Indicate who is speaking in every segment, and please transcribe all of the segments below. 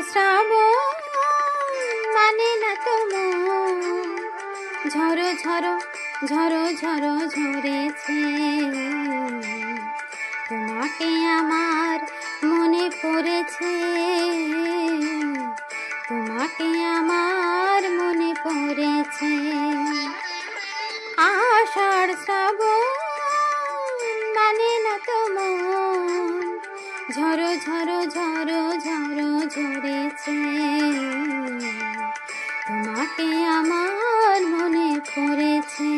Speaker 1: শ্রাবণ মানে না তো মন, ঝরো ঝরো ঝরো ঝরো ঝরেছে। তোমাকে আমার মনে পড়েছে, তোমাকে আমার মনে পড়েছে। আষাঢ় শ্রাবণ মানে না তো মন, ঝরো ঝরো ঝরো ঝরো ঝরেছে। তোমাকে আমার মনে পড়েছে।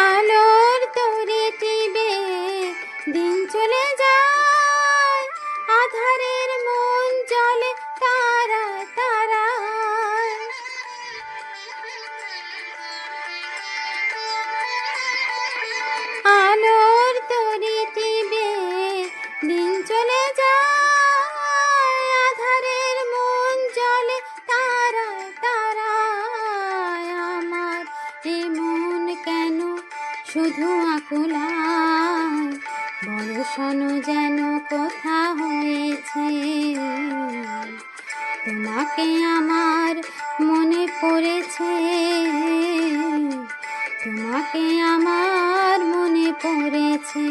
Speaker 1: আলোর তরি টিবে দিন চলে যায়, আধারের মন জলে তারা তারায়। আলোর তরি টিবে দিন চলে যায়, আধারের মন জলে তারায় তারায়। আমার এ মন কেন শুধু আকুলায়, বরষণ যেন কোথা হয়েছে। তোমাকে আমার মনে পড়েছে, তোমাকে আমার মনে পড়েছে।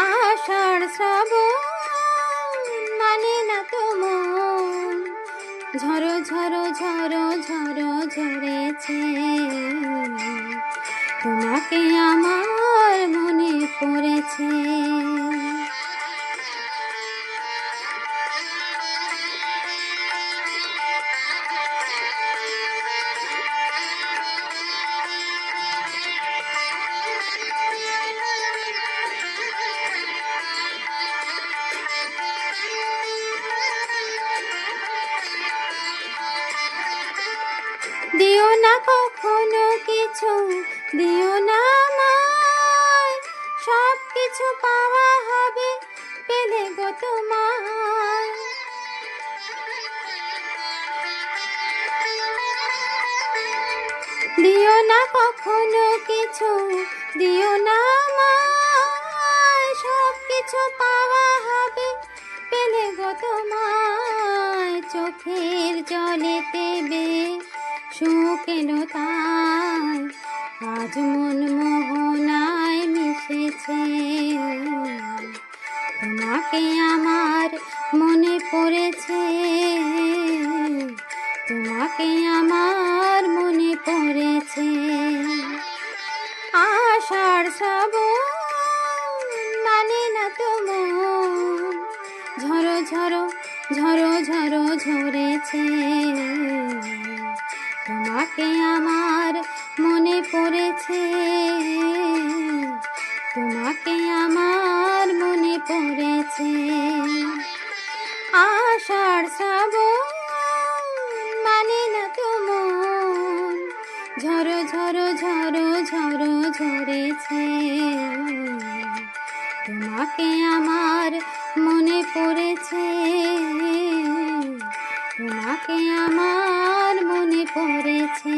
Speaker 1: আষাঢ় শ্রাবণ মানে না তো মন, ঝরো ঝরো ঝরো ঝরো ঝরেছে। তোমাকে আমার মনে পড়েছে। দিও না কখনো কিছু, দিও না আমায়, সব কিছু পাওয়া হবে পেলে গো তোমায়। দিও না কখনো কিছু, দিও না আমায়, সব কিছু পাওয়া হবে পেলে গো তোমায়। চোখের জলেতে বে সুখ এলো তাই, আজ মন মোহনায় মিশেছে। তোমাকে আমার মনে পড়েছে, তোমাকে আমার মনে পড়েছে। আষাঢ় শ্রাবণ মানে না তো মন, ঝরো ঝরো ঝরো ঝরো ঝরেছে। তোমাকে আমার মনে পড়েছে, তোমাকে আমার মনে পড়েছে। আষাঢ় শ্রাবণ মানে না তো মন, ঝরো ঝরো ঝরো ঝরো ঝরেছে। তোমাকে আমার মনে পড়েছে, তোমাকে আমার মনে পড়েছে।